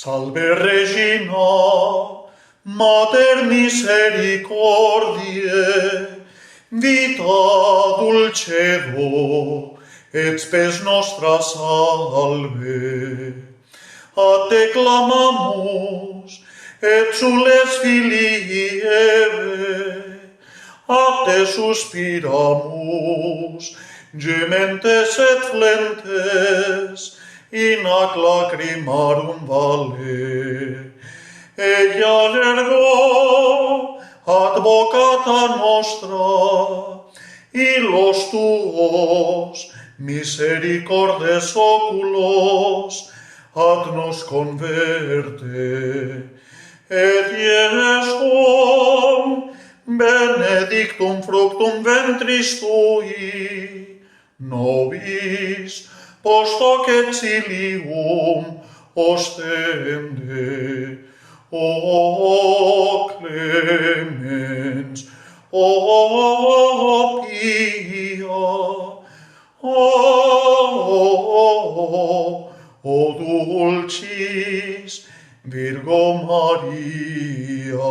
Salve Regina, Mater misericordiae, vita dulcedo, et spes nostra salve. A te clamamus, et sules filii Eve, a te suspiramus, gementes et flentes, in ac lacrimarum vale. Ella ergo, advocata nostra, illos tuos, misericordes oculos, ad nos converte. Et Iesum, benedictum fructum ventris tui, nobis, post hoc exilium ostende. O clemens, o pia, o dulcis Virgo Maria.